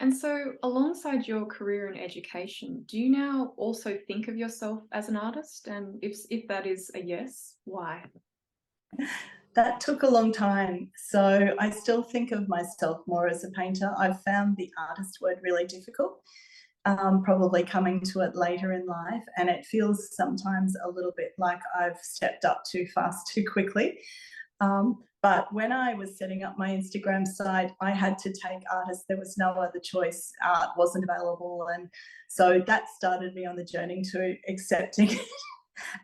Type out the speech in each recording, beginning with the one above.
And so, alongside your career in education, do you now also think of yourself as an artist? And if that is a yes, why? That took a long time. So I still think of myself more as a painter. I've found the artist word really difficult, probably coming to it later in life. And it feels sometimes a little bit like I've stepped up too fast, too quickly. But when I was setting up my Instagram site, I had to take artists. There was no other choice. Art wasn't available. And so that started me on the journey to accepting it.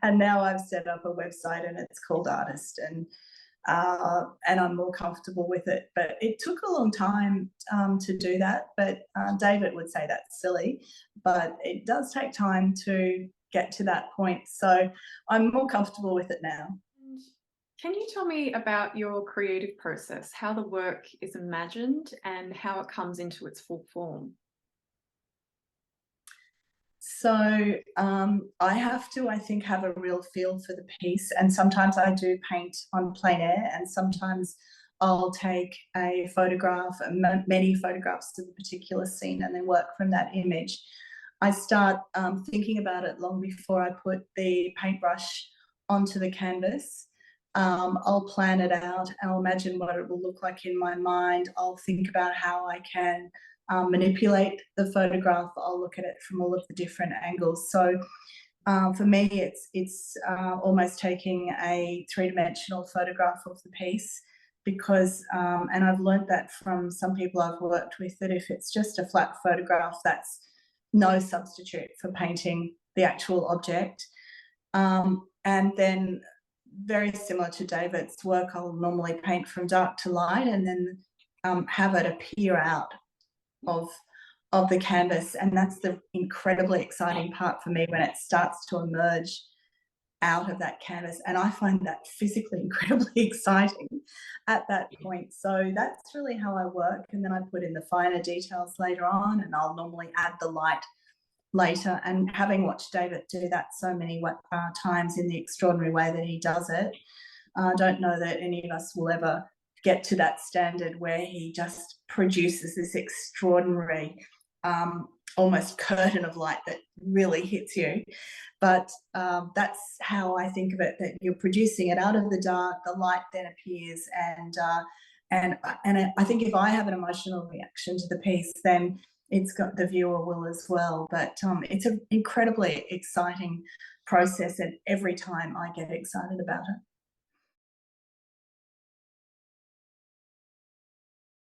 And now I've set up a website and it's called Artist. And I'm more comfortable with it. But it took a long time to do that. But David would say that's silly, but it does take time to get to that point. So I'm more comfortable with it now. And can you tell me about your creative process, how the work is imagined and how it comes into its full form? So I have to, I think, have a real feel for the piece. And sometimes I do paint on plein air, and sometimes I'll take a photograph, many photographs of a particular scene, and then work from that image. I start thinking about it long before I put the paintbrush onto the canvas. I'll plan it out. I'll imagine what it will look like in my mind. I'll think about how I can manipulate the photograph. I'll look at it from all of the different angles. So for me, it's almost taking a three-dimensional photograph of the piece because, and I've learned that from some people I've worked with, that if it's just a flat photograph, that's no substitute for painting the actual object. And then very similar to David's work, I'll normally paint from dark to light and then have it appear out of the canvas. And that's the incredibly exciting part for me, when it starts to emerge out of that canvas. And I find that physically incredibly exciting at that point. So that's really how I work. And then I put in the finer details later on, and I'll normally add the light later. And having watched David do that so many times in the extraordinary way that he does it, I don't know that any of us will ever get to that standard where he just produces this extraordinary, almost curtain of light that really hits you. But that's how I think of it, that you're producing it out of the dark, the light then appears, and I think if I have an emotional reaction to the piece, then it's got the viewer will as well. But it's an incredibly exciting process, and every time I get excited about it.